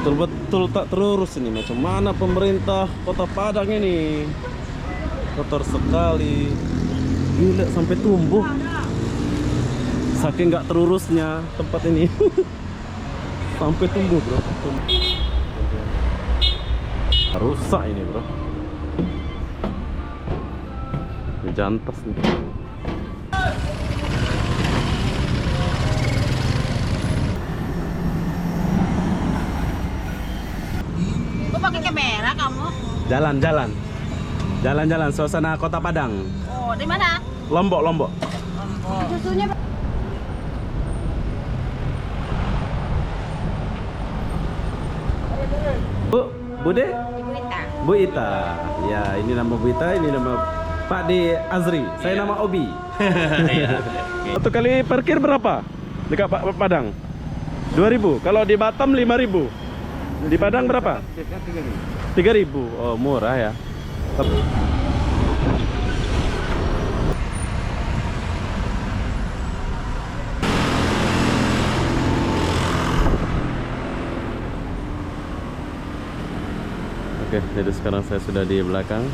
Betul-betul tak terurus ini. Macam mana pemerintah Kota Padang ini? Kotor sekali. Gila, sampai tumbuh. Saking nggak terurusnya tempat ini. Sampai tumbuh, bro. Rusak ini, bro. Ini jantas nih. Kok pakai kamera kamu? Jalan-jalan suasana Kota Padang. Oh, di mana? Lombok. Susunya Bude? Ibu. Bu Ita. Ya, ini nama Bu Ita, ini nama Pak D Azri. Saya nama Obi. Satu kali parkir berapa? Dekat Pak Padang? 2.000. Kalau di Batam 5.000. Di Padang berapa? 3.000. Oh, murah ya. Oke, jadi sekarang saya sudah di belakang.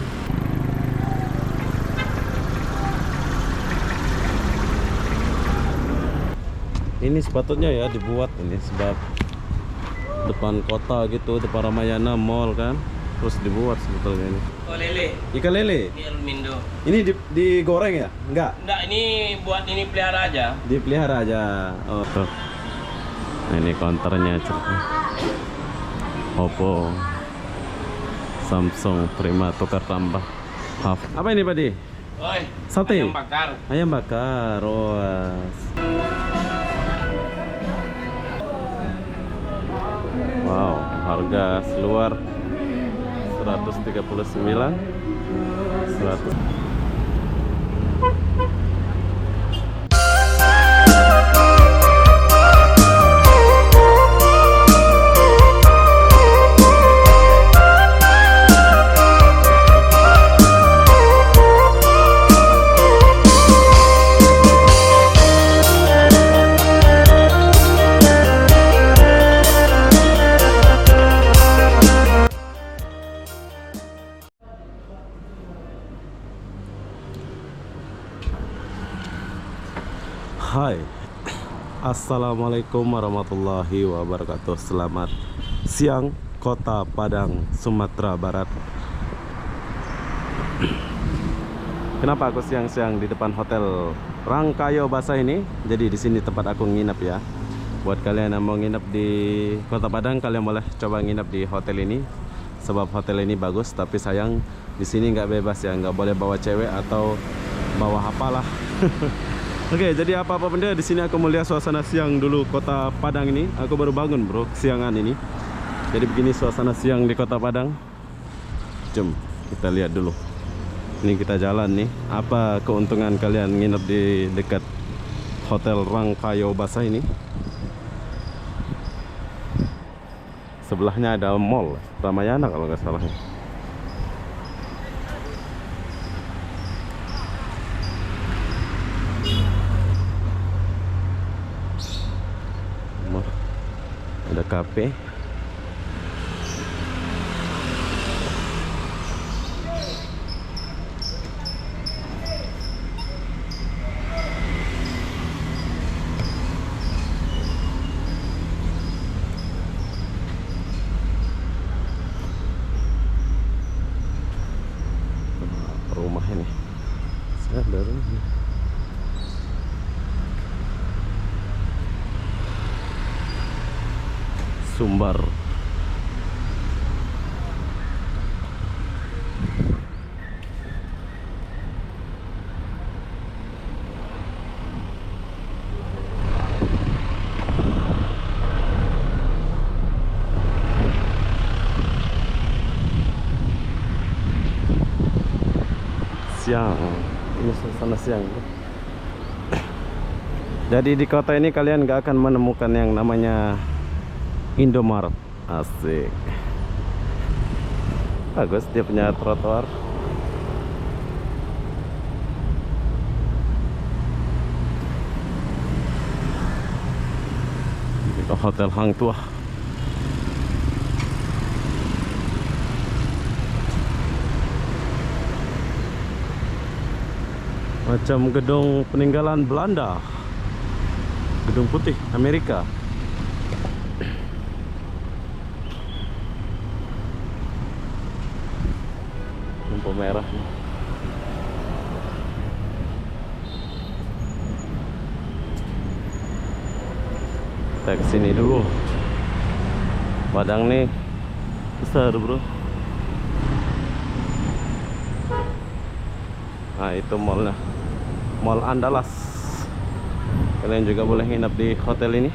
Ini sepatutnya ya dibuat ini, sebab depan kota gitu, depan Ramayana Mall kan, terus dibuat sebetulnya ini. Oh, lele. Ikan lele. Ini almindo. Ini digoreng ya? Enggak. Enggak, ini buat ini pelihara aja. Dipelihara aja. Oh, tuh. Nah, ini konternya cerita. Oppo, Samsung, Prima, tukar tambah. Apa ini, Pak Di? Oi, Sate? ayam bakar. Ayam bakar. Oh, wow, harga seluar 139, 100. Hai, assalamualaikum warahmatullahi wabarakatuh. Selamat siang Kota Padang, Sumatera Barat. Kenapa aku siang-siang di depan hotel Rangkayo Basah ini? Jadi di sini tempat aku nginep ya. Buat kalian yang mau nginep di Kota Padang, kalian boleh coba nginep di hotel ini. Sebab hotel ini bagus, tapi sayang di sini nggak bebas ya, nggak boleh bawa cewek atau bawa apalah. Oke, jadi apa-apa benda di sini aku melihat suasana siang dulu Kota Padang ini. Aku baru bangun, bro, kesiangan ini. Jadi begini suasana siang di Kota Padang. Jom kita lihat dulu. Ini kita jalan nih. Apa keuntungan kalian nginep di dekat Hotel Rangkayo Basah ini? Sebelahnya ada mall Ramayana kalau nggak salah. Ada kafe. Rumah ini. Saya ada rumah. Sumbar. Siang. Ini suasana siang. Jadi di kota ini kalian gak akan menemukan yang namanya Indomaret. Asik. Bagus, dia punya trotoar. Hotel Hang Tuah. Macam gedung peninggalan Belanda, gedung putih Amerika. Lampu merah nih. Kita kesini dulu. Padang nih besar bro. Nah itu mallnya, Mall Andalas. Kalian juga boleh nginap di hotel ini,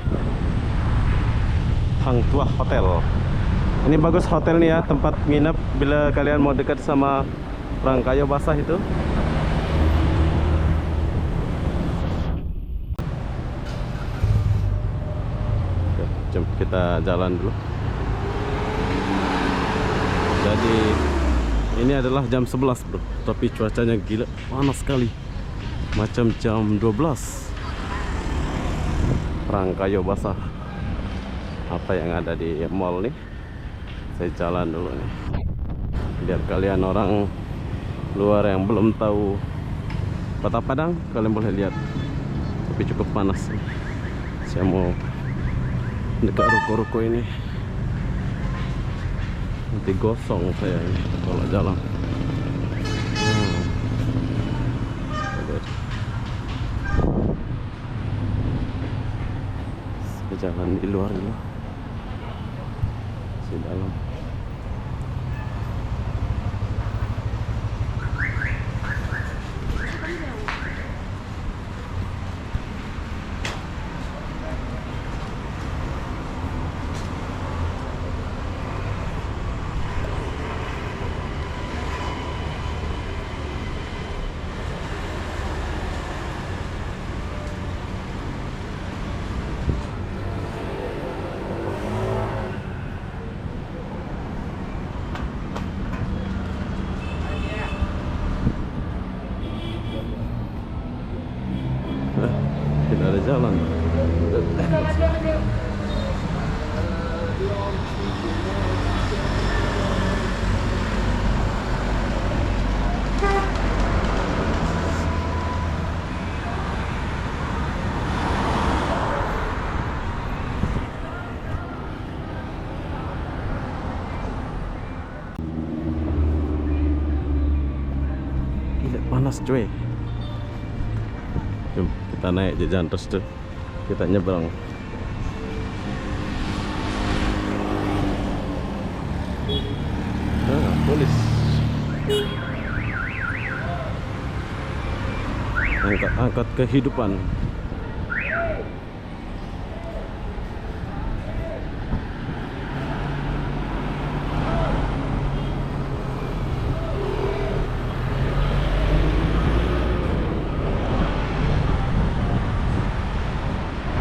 Hang Tuah Hotel. Ini bagus hotel nih ya, tempat nginap bila kalian mau dekat sama Rangkayo Basah itu. Oke, jom kita jalan dulu. Jadi ini adalah jam 11 bro, tapi cuacanya gila panas sekali, macam jam 12. Rangkayo Basah. Apa yang ada di mall nih? Saya jalan dulu nih, biar kalian orang luar yang belum tahu Kota Padang, kalian boleh lihat. Tapi cukup panas nih. Saya mau dekat ruko-ruko ini, nanti gosong saya ini kalau jalan. Saya jalan di luar dulu, di dalam. Tidak ada jalan. Gila panas cuy. Jom kita naik jajan terus tuh, kita nyebrang. Polis angkat kehidupan.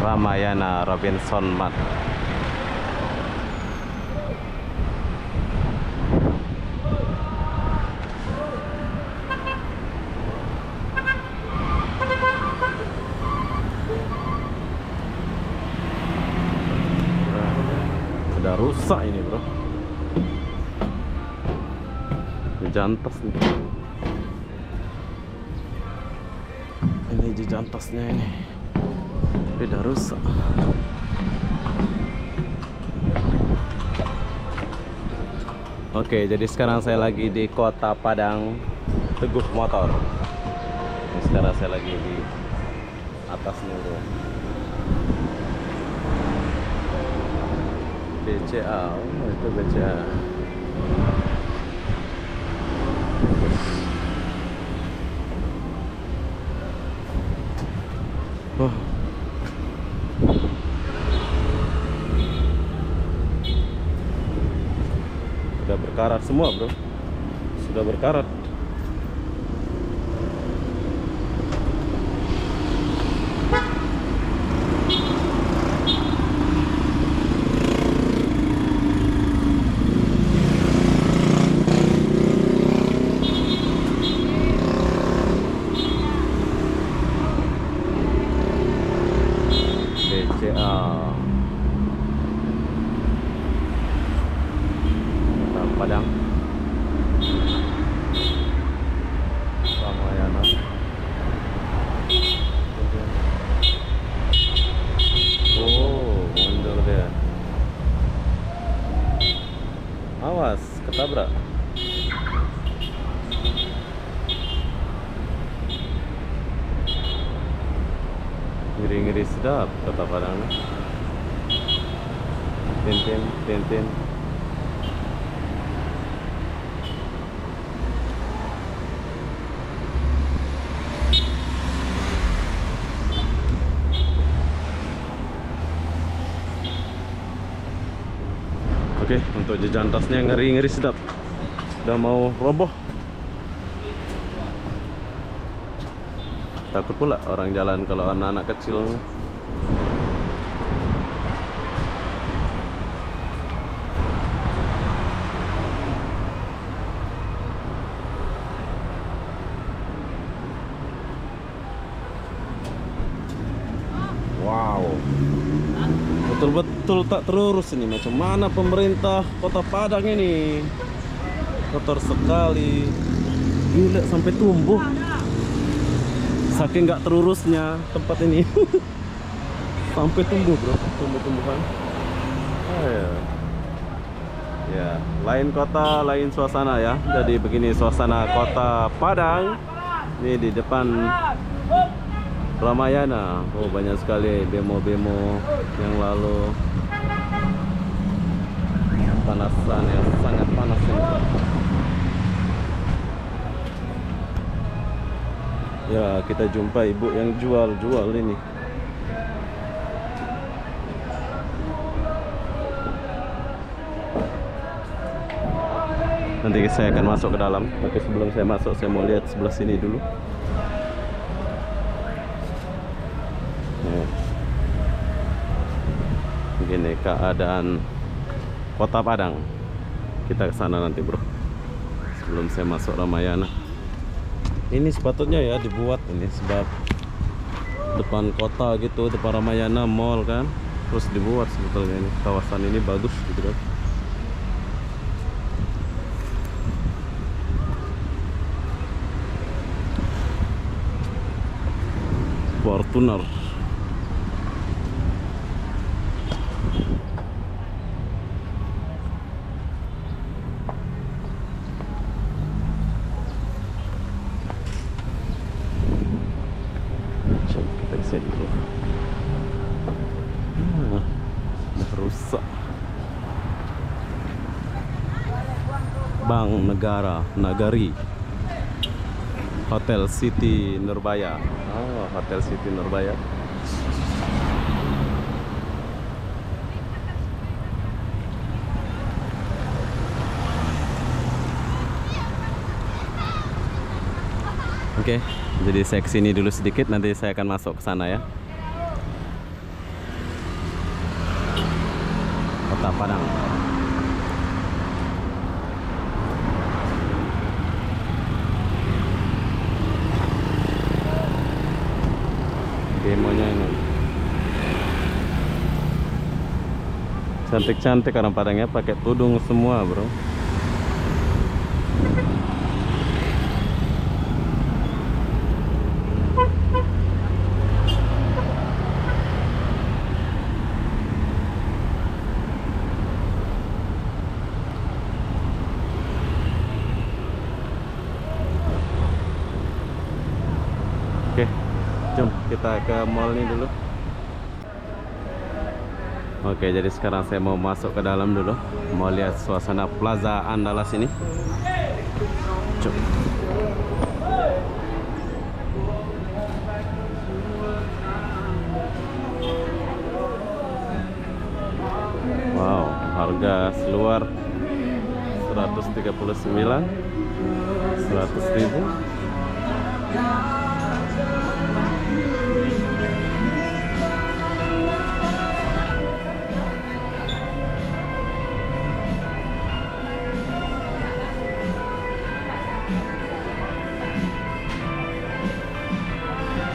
Ramayana Robinson Mart. Udah rusak ini bro, jejantas nih. Ini jejantasnya ini udah rusak. Oke, jadi sekarang saya lagi di Kota Padang, Teguh Motor. Sekarang saya lagi di atas dulu. BCA, oh itu BCA. Oh. Sudah berkarat semua bro, sudah berkarat. BCA Padang Ramayana. Awas, ketabrak. Ngeri-ngeri sedap Kota Padang. Tintin, tintin. Oke, untuk jajan tasnya ngeri-ngeri sedap. Udah mau roboh. Takut pula orang jalan kalau anak-anak kecil. Wow, betul-betul tak terurus ini. Macam mana pemerintah Kota Padang ini? Kotor sekali. Gila, sampai tumbuh. Saking nggak terurusnya tempat ini. Sampai tumbuh bro, tumbuh-tumbuhan. Ya. Ya, lain kota, lain suasana ya. Jadi begini suasana Kota Padang. Ini di depan Ramayana. Oh, banyak sekali bemo-bemo yang lalu. Panasan yang sangat panas ini. Ya, kita jumpa ibu yang jual ini. Nanti saya akan masuk ke dalam. Tapi sebelum saya masuk, saya mau lihat sebelah sini dulu. Begini keadaan Kota Padang. Kita ke sana nanti, bro. Sebelum saya masuk Ramayana. Ini sepatutnya ya dibuat ini sebab depan kota gitu, depan Ramayana Mall kan. Terus dibuat sebetulnya ini kawasan ini bagus gitu kan. Fortuner. Kita isi dulu. Udah rusak. Bank Negara Nagari. Hotel City Nurbaya. Oh, Hotel City Nurbaya. Oke, jadi saya kesini dulu sedikit, nanti saya akan masuk ke sana ya. Kota Padang. Demonya ini cantik-cantik orang Padangnya, pakai tudung semua bro. Oke, jom kita ke mall ini dulu. Oke, jadi sekarang saya mau masuk ke dalam dulu. Mau lihat suasana Plaza Andalas ini. Cuk. Wow, harga seluar 139, 100.000.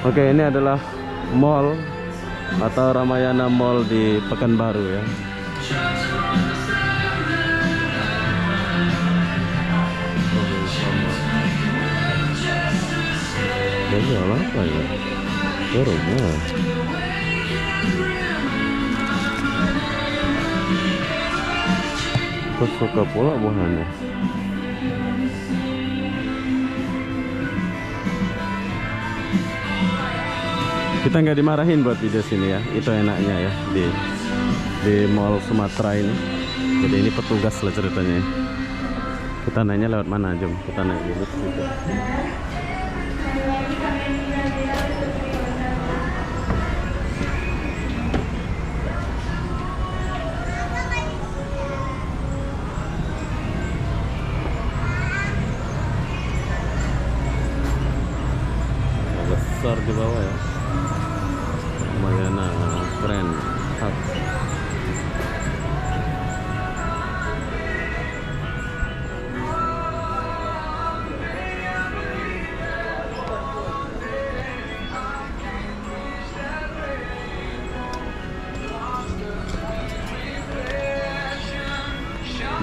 Oke, ini adalah mall atau Ramayana Mall di Pekanbaru ya. Ini apa ya? Rumah. Aku suka pula buahnya. Kita nggak dimarahin buat video sini ya. Itu enaknya ya di Mall Sumatera ini. Jadi ini petugas lah ceritanya. Kita nanya lewat mana, jom kita naik dulu ke situ. Besar di bawah ya. Lumayan keren. Hap.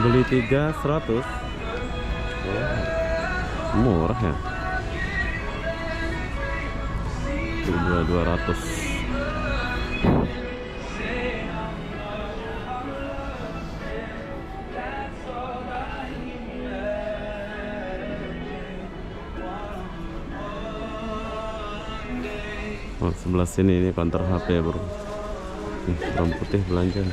Beli 3 100. Murah ya. 200. Oh, sebelah sini ini counter HP bro. Hitam putih belanja.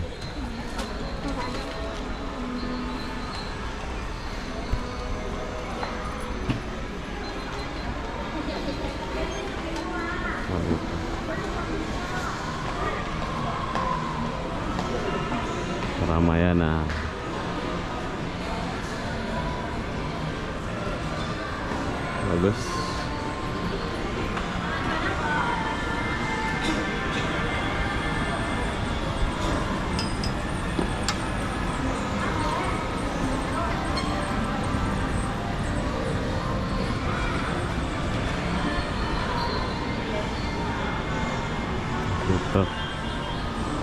Ramayana. Bagus.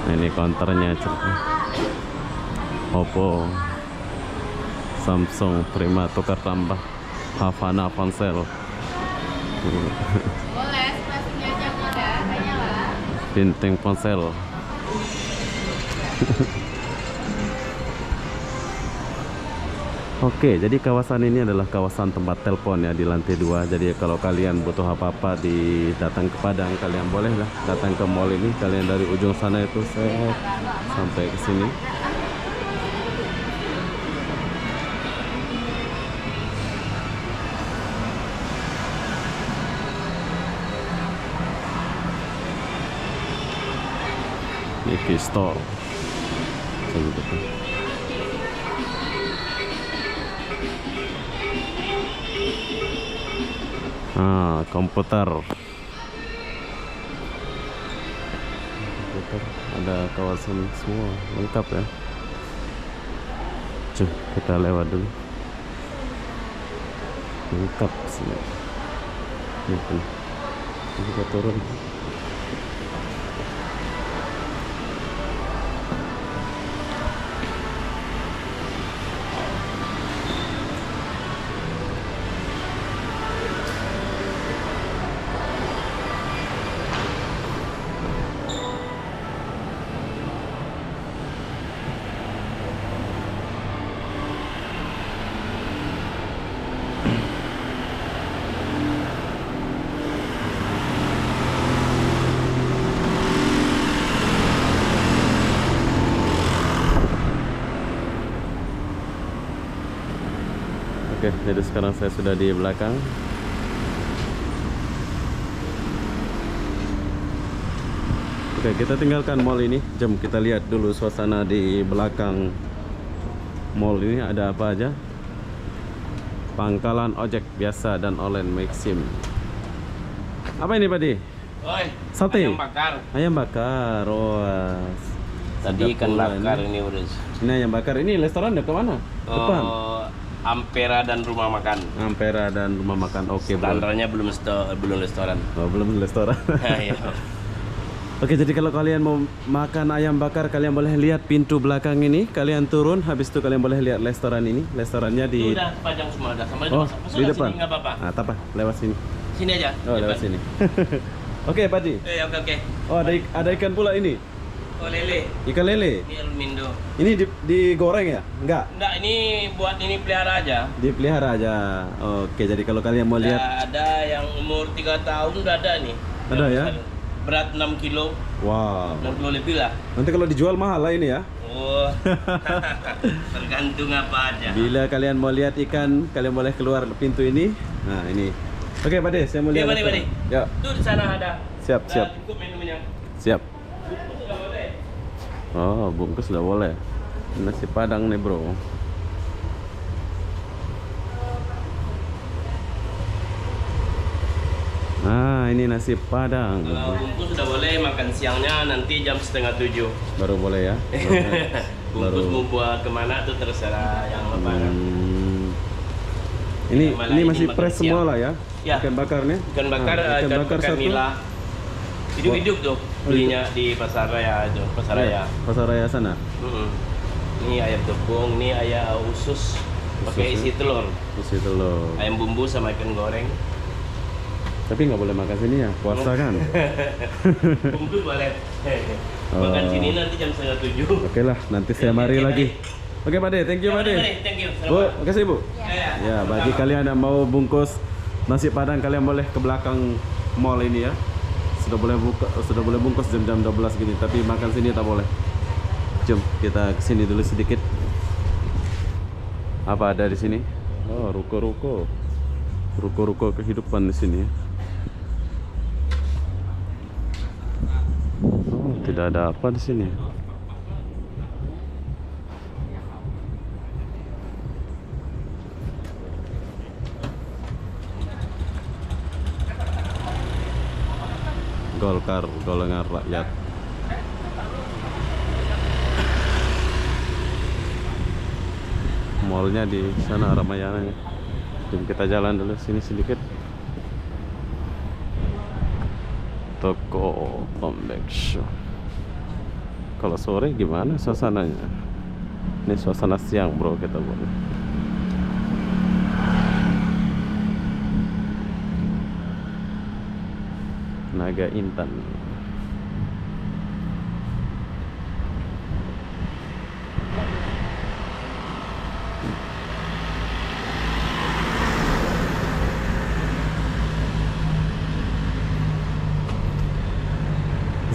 Nah, ini counternya ceritanya. Oppo, Samsung, Prima tukar tambah, Havana ponsel. Boleh, spasinya aja muda, kayaknya lah. Bintang ponsel. Oke, jadi kawasan ini adalah kawasan tempat telepon ya di lantai 2. Jadi kalau kalian butuh apa-apa datang ke Padang, kalian boleh lah datang ke mall ini. Kalian dari ujung sana itu sampai ke sini. Nike Store. Komputer. Ada kawasan semua lengkap ya. Cuh, kita lewat dulu. Lengkap sini. Ini kita turun. Oke, jadi sekarang saya sudah di belakang. Oke, kita tinggalkan mall ini. Jom kita lihat dulu suasana di belakang mall ini ada apa aja. Pangkalan ojek biasa dan online Maxim. Apa ini, Padi? Oi, Sate? ayam bakar. Ayam bakar. Oh, Tadi sedap ikan pula bakar ini udah. Ini ayam bakar. Ini restoran ke mana? Depan. Ampera dan rumah makan. Ampera dan rumah makan. Oke, bro. Standarnya belum restoran. Oh, belum restoran. Iya. Oke, jadi kalau kalian mau makan ayam bakar, kalian boleh lihat pintu belakang ini. Kalian turun, habis itu kalian boleh lihat restoran ini. Restorannya di... Itu udah pajang semua, udah sampai Oh, masuk di lah depan. sini, nggak apa-apa. Ah, tak apa, lewat sini. Sini aja. Oh, lewat depan. sini. Oke, Pak Ji. Oke. Oh, ada ikan pula ini. Oh lele. Ikan lele. Ini almindo. Ini digoreng ya? Enggak. Enggak, ini buat ini pelihara aja. Dipelihara aja. Oke, jadi kalau kalian mau lihat, Ya, ada yang umur 3 tahun udah ada nih. Ada ya? Berat 6 kilo, wow. 6 kilo lebih lah. Nanti kalau dijual mahal lah ini ya. Oh, tergantung apa aja. Bila kalian mau lihat ikan, kalian boleh keluar pintu ini. Nah, ini. Oke, Pak De, saya mau lihat. Pak De. Ya, Tuh di sana ada. siap, siap. Cukup minumnya. Siap. Bungkus sudah boleh. Oh, bungkus udah boleh. Nasi Padang nih, Bro. Nah, ini nasi Padang. Kalau bungkus sudah boleh, makan siangnya nanti jam 6:30. Baru boleh ya. Bungkus mau buat kemana tuh terserah yang lebaran. Ini Malah ini ini masih makan fresh siang. semua lah ya. Ya. Ikan bakarnya. Ikan bakar, Nah, ikan bakar satu. nila. Hidup-hidup tuh belinya di pasar raya itu, pasar raya. Pasar raya sana. Ini ayam tepung, ini ayam usus, pakai Usus, isi telur, Isi telur. ayam bumbu sama ikan goreng. Tapi nggak boleh makan sini ya, puasa kan. Bumbu boleh. Makan sini nanti jam 6:30. Oke lah, nanti saya mari Oke, lagi. Pak Oke, Pak De, thank you, Pak De. Thank you. Bu, makasih Bu. Ya. Ya, bagi kalian yang mau bungkus nasi Padang, kalian boleh ke belakang mall ini ya. Sudah boleh bungkus jam-jam 12 gini, tapi makan sini tak boleh. Jom kita kesini dulu sedikit. Apa ada di sini? Oh, ruko-ruko. Ruko-ruko kehidupan di sini. Oh, tidak ada apa di sini. Golkar, golongan rakyat. Mallnya di sana Ramayana ya. Jadi kita jalan dulu sini sedikit. Toko konveksi. Kalau sore gimana suasananya? Ini suasana siang bro kita buat. Naga Intan.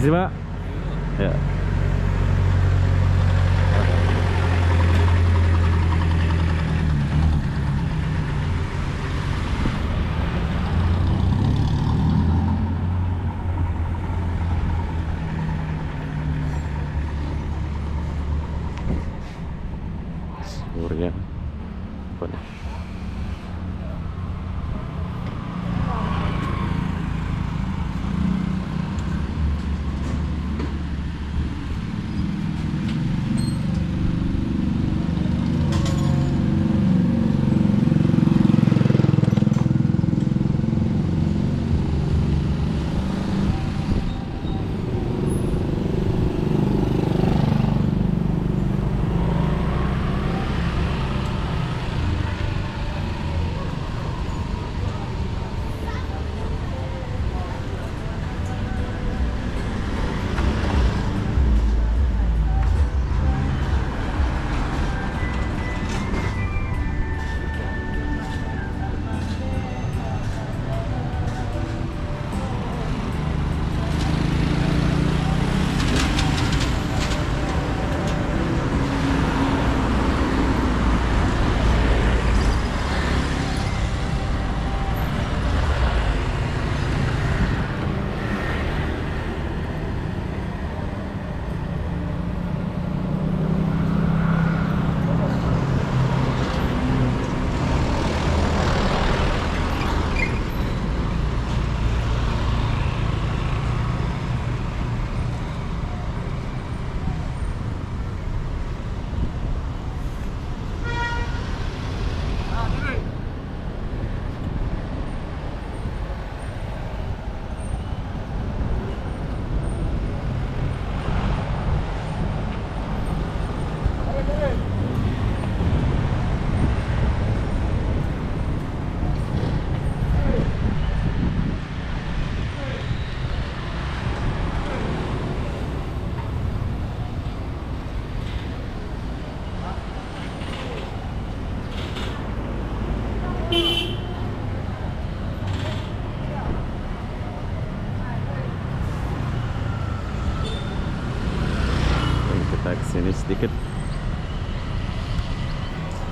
Terima kasih Pak. Ya. Surya. Apa nih?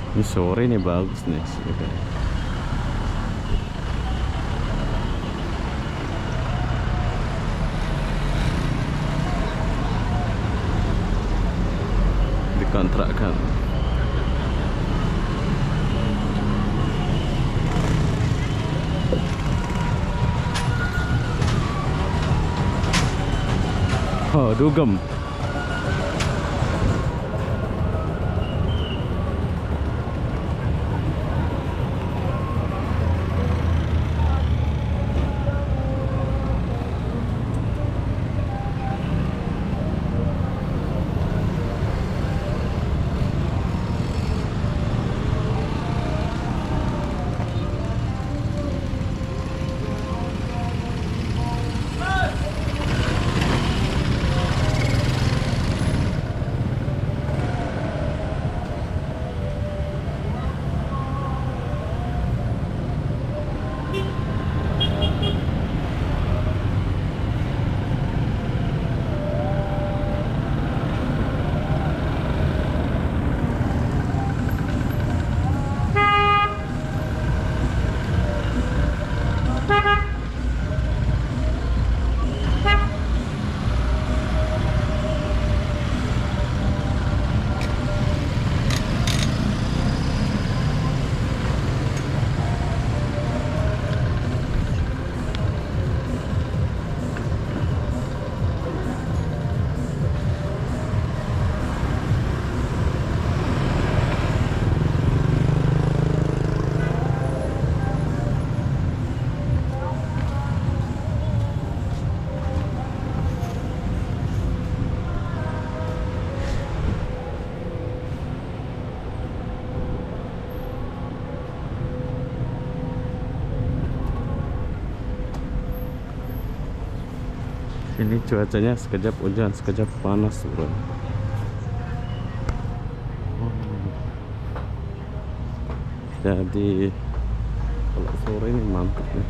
Ini sore nih bagus nih. Dikontrakkan. Oh, dugem. Ini cuacanya sekejap hujan, sekejap panas, bro. Jadi kalau sore ini mantap nih.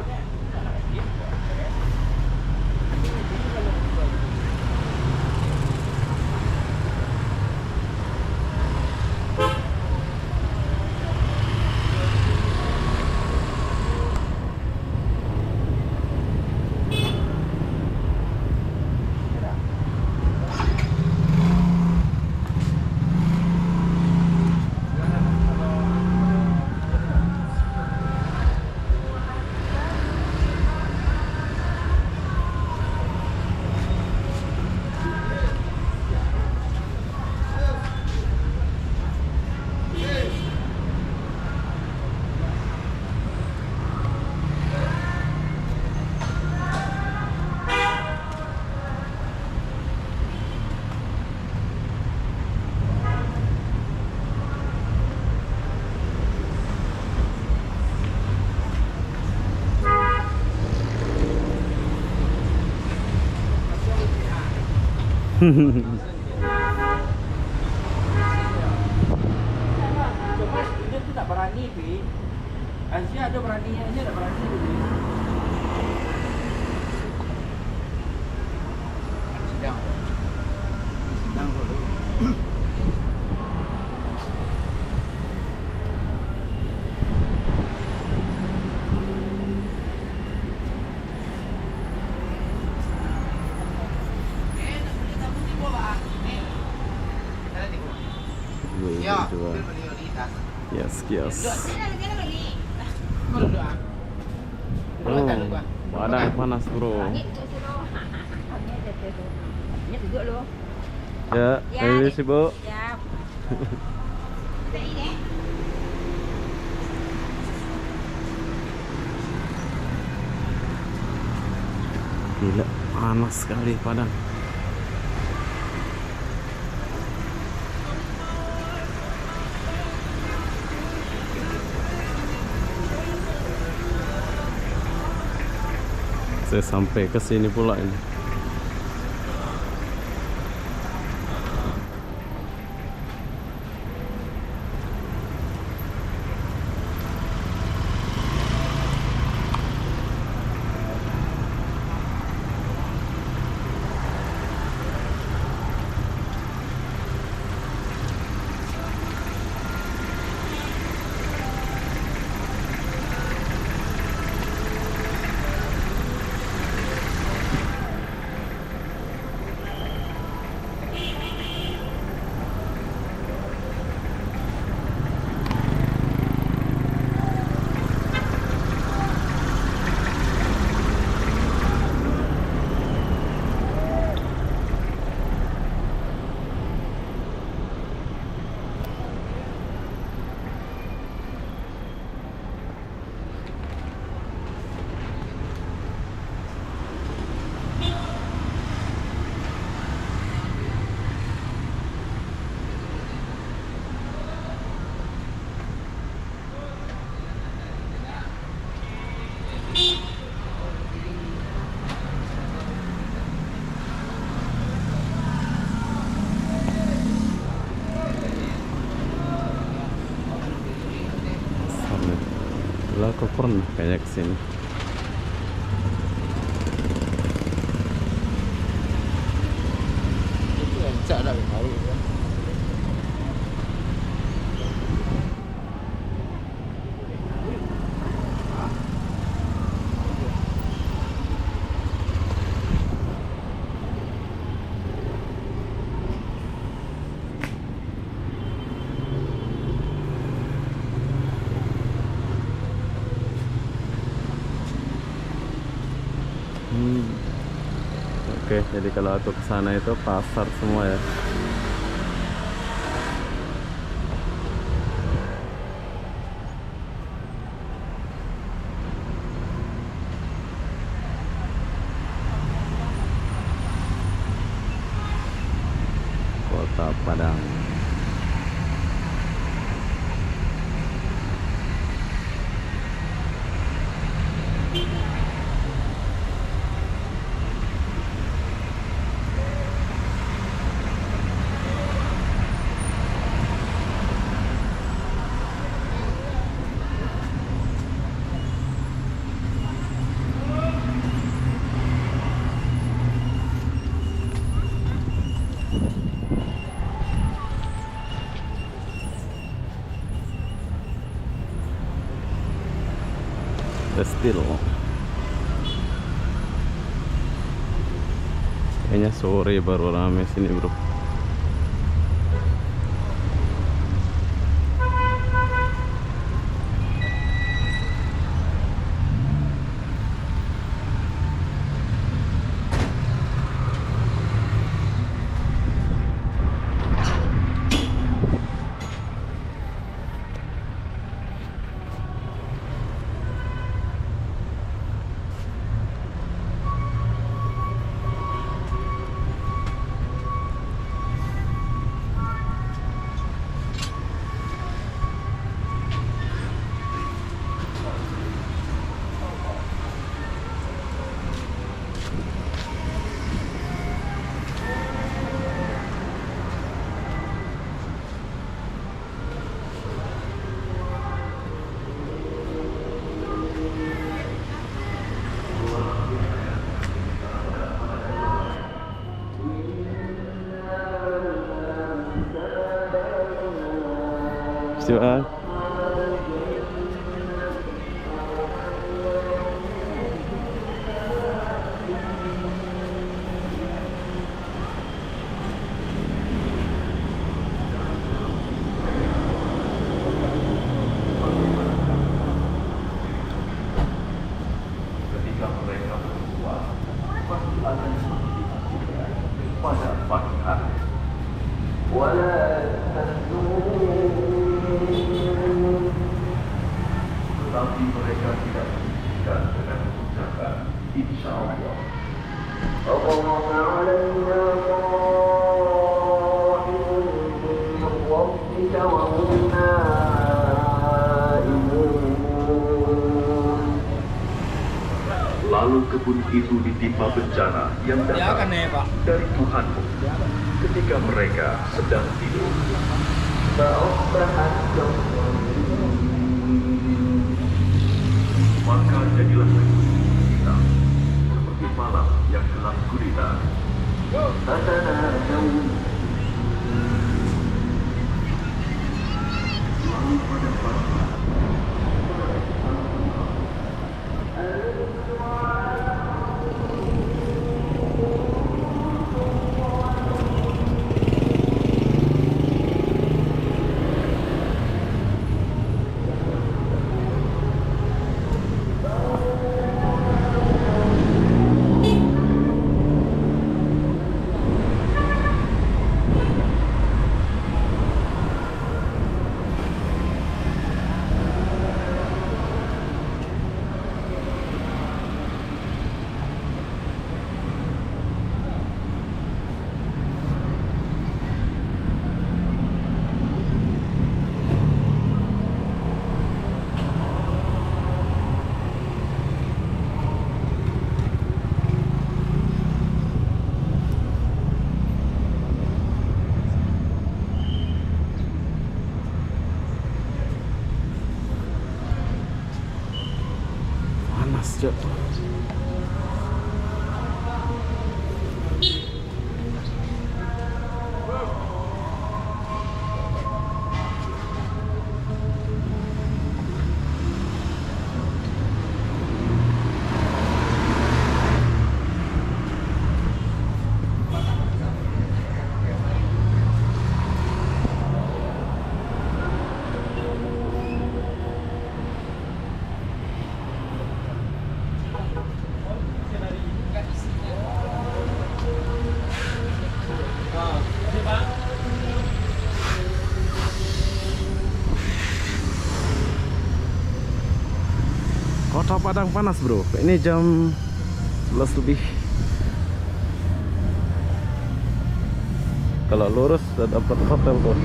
Cuma dia tuh tak berani, Pi. Asia ada beraninya, ini tak berani dulu. Sedang. Sedang dulu. Yes, yes. Kalau doa. Oh, padang panas, bro. duduk lu. Ya, Ya, ini Dek. sih, Bu. Siap. Kita ini. Gila, panas sekali Padang. Saya sampai ke sini pula ini. Lah aku pernah kayak kesini. Itu yang cak dah baru kan. Oke, jadi kalau aku ke sana itu pasar semua ya. Kota Padang. Still kayaknya sore baru rame sini bro. Siapa? Ketika mereka berdua pasti akan pada pagi hari. Tetapi mereka tidak mengizinkan dengan ucapan insya Allah. Lalu kebun itu ditimpa bencana yang datang dari Tuhanmu ketika mereka sedang tidur. Maka jadilah negeri kita seperti malam yang gelap gulita. Lalu pada pagi Cok. Kota Padang panas bro. Ini jam 11 lebih. Kalau lurus udah dapat hotel tuh.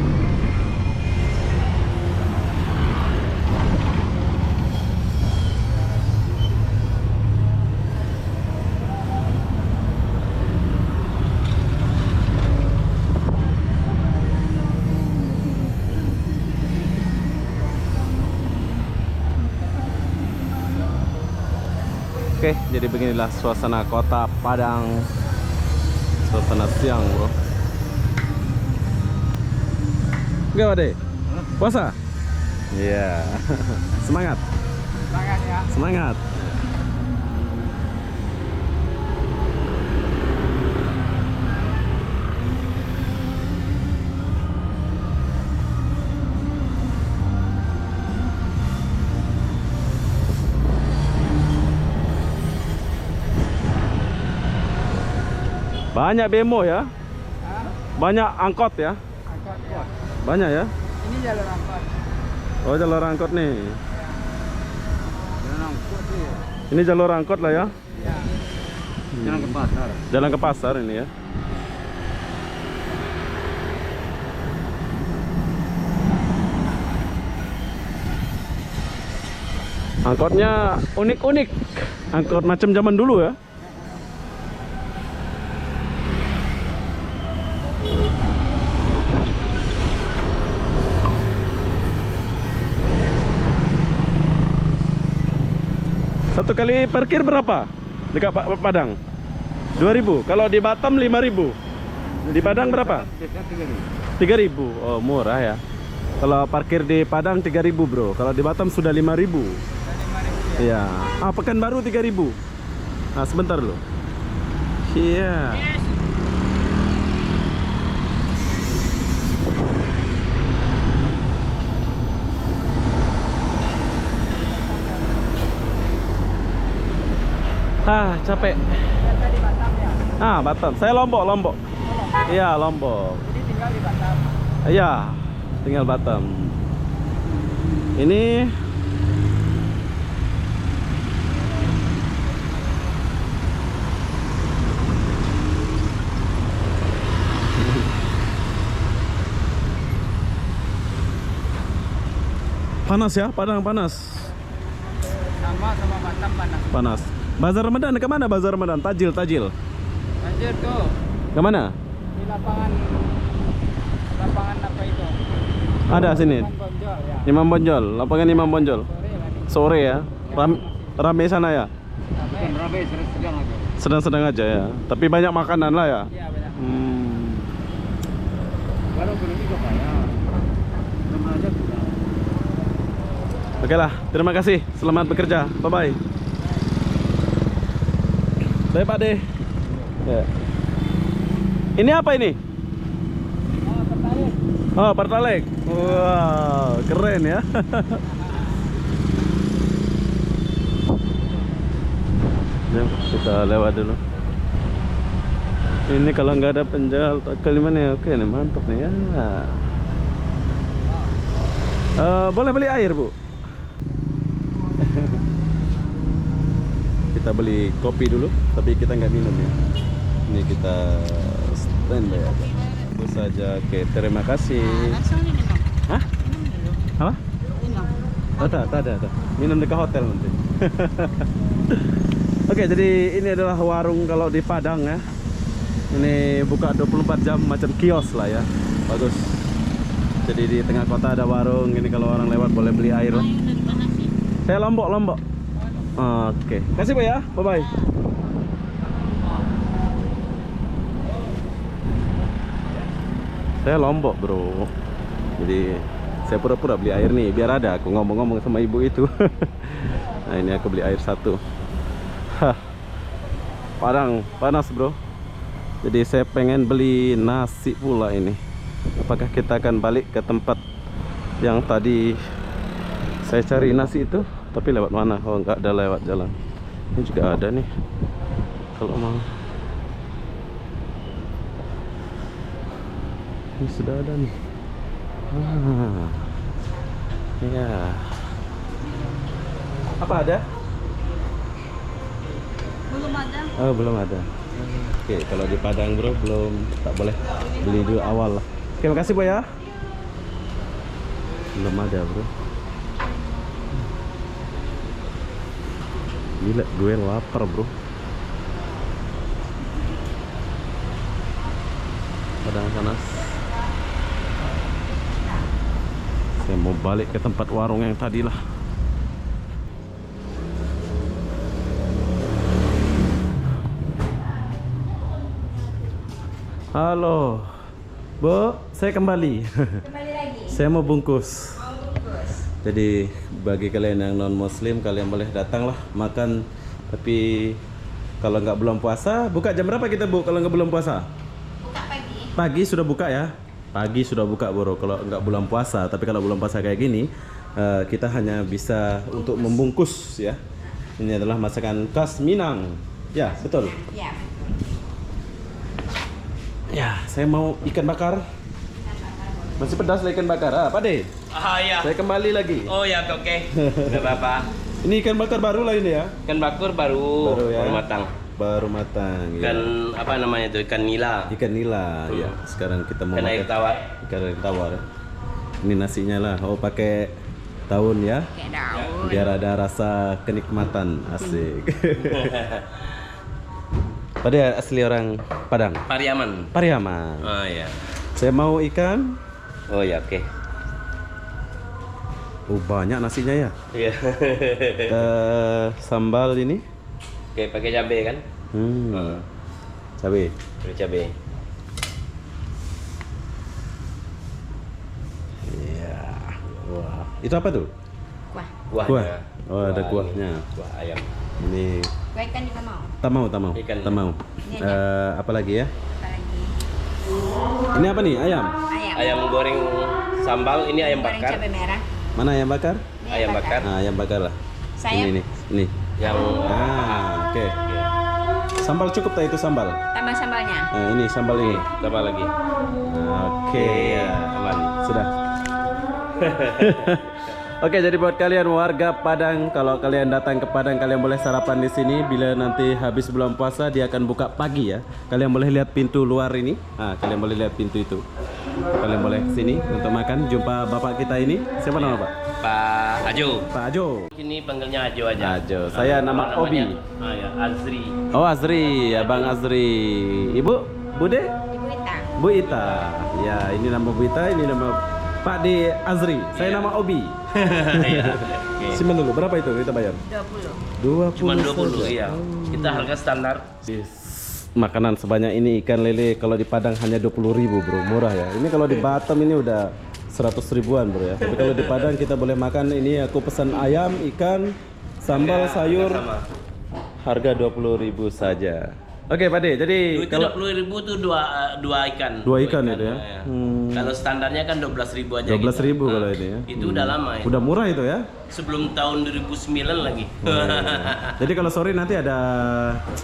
Oke, jadi beginilah suasana kota Padang. Suasana siang, bro. Gak Wade? Puasa? Iya. Semangat. Semangat ya. Semangat. Banyak bemo ya? Banyak angkot ya? Angkot ya. Banyak ya? Ini jalur angkot. Oh, jalur angkot nih. Jalur angkot sih. Ini jalur angkot lah ya? Ya. Jalan ke pasar. Jalan ke pasar ini ya. Angkotnya unik-unik. Angkot macam zaman dulu ya. Satu kali parkir berapa? Dekat Padang? 2.000. Kalau di Batam 5.000. Di Padang berapa? 3.000. Oh, murah ya. Kalau parkir di Padang 3.000, bro. Kalau di Batam sudah 5.000. Iya. Ah, Pekanbaru 3.000. Nah, sebentar loh. Iya. Ah, capek. Di Batam ya. Ah, Batam. Saya Lombok. Iya, Lombok. Jadi tinggal di Batam. Iya, tinggal Batam. Ini panas ya, Padang panas. Sama Batam panas. Panas. Bazar Ramadan kemana Bazar Ramadan? Tajil. Banjir tuh Kemana? di lapangan apa itu? Ada sini. Lapangan Bonjol ya. Imam Bonjol, lapangan Imam Bonjol. Sore lagi. Sore ya. Rame sana ya. Ramai sedang aja. Sedang-sedang aja ya. Tapi banyak makanan lah ya. Iya banyak. Kalau belum juga kaya. Sama aja sudah. Oke lah, terima kasih. Selamat bekerja. Bye-bye. Bye Pak De. Ya. Ini apa ini? Oh, Pertalite. Wow, keren ya. Yuk, kita lewat dulu. Ini kalau nggak ada penjual kali mana ya? Oke nih, mantap nih ya. Boleh beli air, Bu? Kita beli kopi dulu, tapi kita nggak minum ya. Ini kita standby aja. Itu saja. Oke, terima kasih. Langsung ini minum. Hah? Minum dulu. Apa? Minum. Oh, tak ada. Minum dekat hotel nanti. Oke, jadi ini adalah warung kalau di Padang ya. Ini buka 24 jam macam kios lah ya. Bagus. Jadi di tengah kota ada warung. Ini kalau orang lewat boleh beli air lah. Ayo dari mana sih? Saya Lombok. Oke, kasih Pak ya. Bye bye. Saya Lombok, Bro. Jadi saya pura-pura beli air nih biar ada aku ngomong-ngomong sama ibu itu. Nah, ini aku beli air 1. Hah. Padang panas, Bro. Jadi saya pengen beli nasi pula ini. Apakah kita akan balik ke tempat yang tadi saya cari nasi itu? Tapi lewat mana? Oh, nggak ada lewat jalan. Ini juga ada nih. Kalau mau. Ini sudah ada nih. Ah. Ya. Apa ada? Belum ada. Oh, belum ada. Oke, kalau di Padang, Bro, belum, tak boleh beli dulu awal lah. Oke, makasih, Boy ya. Belum ada, Bro. Gila, gue lapar, Bro. Padang panas. Saya mau balik ke tempat warung yang tadi lah. Halo, Bu, saya kembali. Kembali lagi. Saya mau bungkus. Mau bungkus. Jadi bagi kalian yang non muslim, kalian boleh datang lah makan. Tapi kalau nggak belum puasa, buka jam berapa kita, Bu? Kalau nggak belum puasa? Buka pagi. Pagi sudah buka ya. Pagi sudah buka, Bro. Kalau nggak bulan puasa, tapi kalau bulan puasa kayak gini, kita hanya bisa untuk membungkus ya. Ini adalah masakan khas Minang. Ya, betul. Ya. Ya, saya mau ikan bakar. Masih pedas lah ikan bakar. Ah, Pak De. Ah ya. Saya kembali lagi. Oh ya, oke. Enggak apa-apa. Ini ikan bakar baru lah ini ya. Ikan bakar baru ya. baru matang. Baru matang. Ikan apa namanya itu? Ikan nila. Ikan nila. Ya, sekarang kita mau Ikan air makan tawar. ikan air tawar. Ini nasinya lah. Oh, pakai daun ya. Kayak daun. Biar ada rasa kenikmatan. Asik. Pada asli orang Padang. Pariaman. Pariaman. Oh ya. Saya mau ikan. Oh ya, oke. Oh, banyak nasinya ya. Iya. Sambal ini. Oke, pakai cabai kan? Cabai. Pakai cabai. Iya. Wah. Itu apa tuh? Kuah. Kuah. Kuahnya. Oh, ada kuahnya. Kuah ayam. Ini Kuah ikan juga mau. tak mau. Ikan. Tak mau. Ini aja. Apa lagi ya? Apa lagi? Ini apa nih? Ayam. Ayam. Ayam goreng sambal, ini ayam Goreng bakar. cabai merah. Mana ayam bakar? Ini Ayam bakar. Nah, ayam bakar lah. Sayap. Ini. Yang Oke. Sambal cukup tak itu sambal? Tambah sambalnya. Nah, ini sambal ini. tambah lagi. Oke. Ya, aman. Sudah. Oke, jadi buat kalian warga Padang, kalau kalian datang ke Padang, kalian boleh sarapan di sini. Bila nanti habis bulan puasa, dia akan buka pagi ya. Kalian boleh lihat pintu luar ini. Ah, kalian boleh lihat pintu itu. Kalian boleh ke sini untuk makan. Jumpa bapak kita ini. Siapa nama Pak? Pak Ajo. Pak Ajo. Sini panggilnya Ajo aja. Ajo. Saya nama Obi. Ah ya, Azri. Oh, Azri, Abang Azri. Ibu, Bude? Ibu Ita. Bu Ita. Ya, ini nama Bu Ita, ini nama Pak De Azri. Saya nama Obi. Iya. Oke. Simpan dulu. Berapa itu kita bayar? 20. 20. Cuma 20 saja. ya. Kita harga standar. Makanan sebanyak ini ikan lele kalau di Padang hanya 20.000, Bro. Murah ya. Ini kalau di Batam ini udah 100 ribuan, Bro ya. Tapi kalau di Padang kita boleh makan ini, aku pesan ayam, ikan, sambal, sayur. Sama. Harga 20.000 saja. Oke, Pak De. Jadi Itu kalau 20.000 tuh dua ikan. Dua ikan itu ya? Ya. Hmm. Kalau standarnya kan 12.000 aja. 12.000 gitu. kalau Nah, ini ya. Itu udah lama ya. Udah murah itu ya. Sebelum tahun 2009 lagi. Jadi kalau sore nanti ada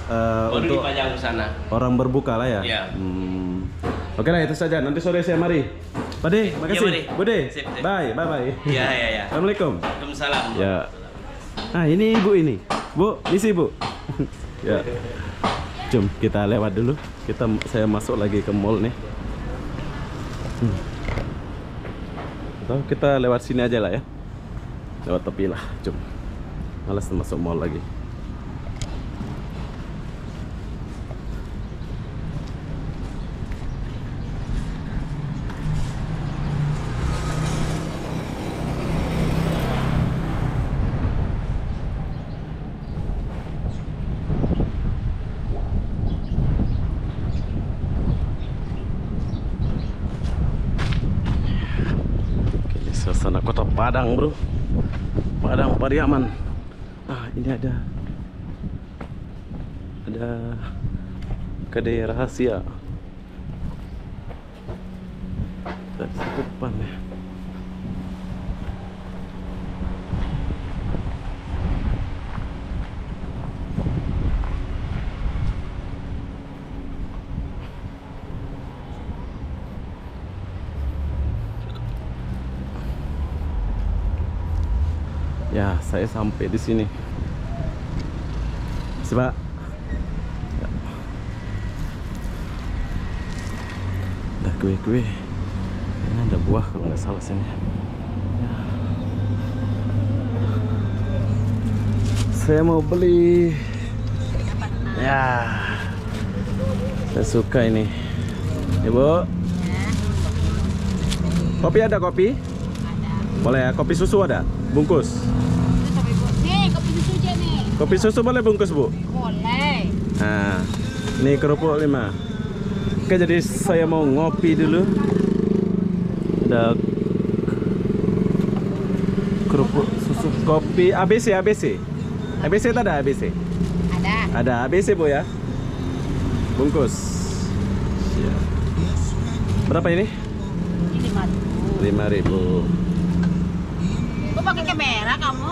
Baru untuk dipajang ke sana. orang berbuka lah ya. Iya. Oke lah, itu saja. Nanti sore saya mari. Pak De, makasih. mari. Bude. Sip, sip. Bye. Iya, iya, iya. Assalamualaikum. Waalaikumsalam. Ya. Ah, ini ibu ini. Bu, misi Bu. Ya. Jom kita lewat dulu. Saya masuk lagi ke mall nih. Atau kita lewat sini aja lah ya. Lewat tepi lah. Jom. Malas masuk mall lagi. Padang, bro. Padang Pariaman. Ah, ini ada kedai rahasia. Dari situ depan ya. Ya, saya sampai di sini. Coba. Ya. Ada kue-kue. Ini ada buah kalau nggak salah sini. Ya. Saya mau beli. Ya. Saya suka ini. Ibu. Kopi ada kopi? Boleh ya, kopi susu ada? Bungkus. Nih, kopi susu aja nih. Kopi susu boleh bungkus, Bu? Boleh. Nah, ini kerupuk 5. Oke, jadi saya mau ngopi dulu. Ada kerupuk susu, kopi ABC. ABC tak ada ABC? Ada. Ada ABC, Bu ya? Bungkus. Siap. Berapa ini? Ini 5.000. 5.000. Kok pakai kamera kamu?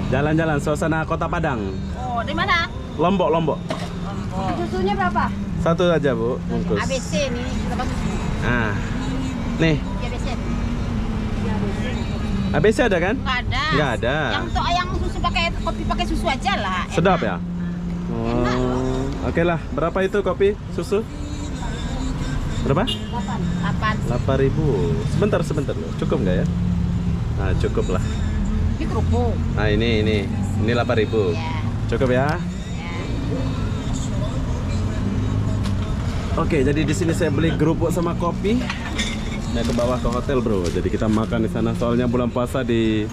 Jalan-jalan suasana Kota Padang. Oh, di mana? Lombok. Susunya berapa? Satu aja, Bu, bungkus. ABC nih, berapa susu? Nah. Nih, ABC. ABC ada kan? Nggak ada. Nggak ada. Yang susu pakai kopi pakai susu aja lah. Sedap ya? Oh, oke lah. Berapa itu kopi susu? Berapa? 8. 8.000. Sebentar loh. Cukup nggak ya? Nah, cukup lah. Ini kerupuk. Nah, ini 8.000. Ya. Cukup ya? Ya. Oke, jadi di sini saya beli kerupuk sama kopi. Nah, ke bawah ke hotel, bro. Jadi kita makan di sana. Soalnya bulan puasa di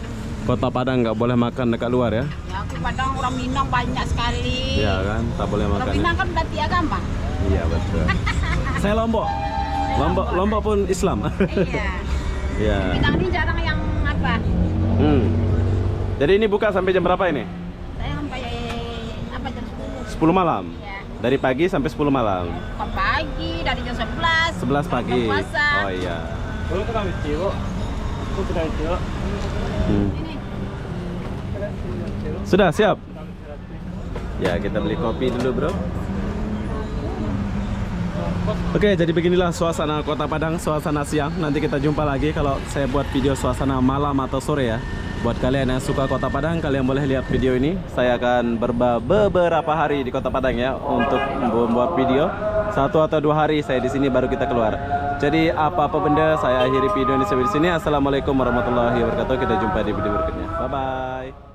Kota Padang nggak boleh makan dekat luar ya? Ya, di Padang orang Minang banyak sekali. Iya kan? Tak boleh Orang makan. Minang kan berarti agama. Iya betul. Saya Lombok. Lombok pun Islam. Iya. Iya. Minang ini jarang yang apa? Jadi ini buka sampai jam berapa ini? Saya sampai apa jam 10. 10 malam. Ya. Dari pagi sampai 10 malam. Bukan pagi dari jam 11. 11 pagi. Bulan puasa. Oh iya. Kalau kita mesti, Bu. Aku sudah itu. Ini. Sudah siap? Ya, kita beli kopi dulu, bro. Oke, jadi beginilah suasana Kota Padang, suasana siang. Nanti kita jumpa lagi kalau saya buat video suasana malam atau sore ya. Buat kalian yang suka Kota Padang, kalian boleh lihat video ini. Saya akan beberapa hari di Kota Padang ya untuk membuat video. 1 atau 2 hari saya di sini baru kita keluar. Jadi apa-apa benda saya akhiri video ini sampai di sini. Assalamualaikum warahmatullahi wabarakatuh. Kita jumpa di video berikutnya. Bye bye.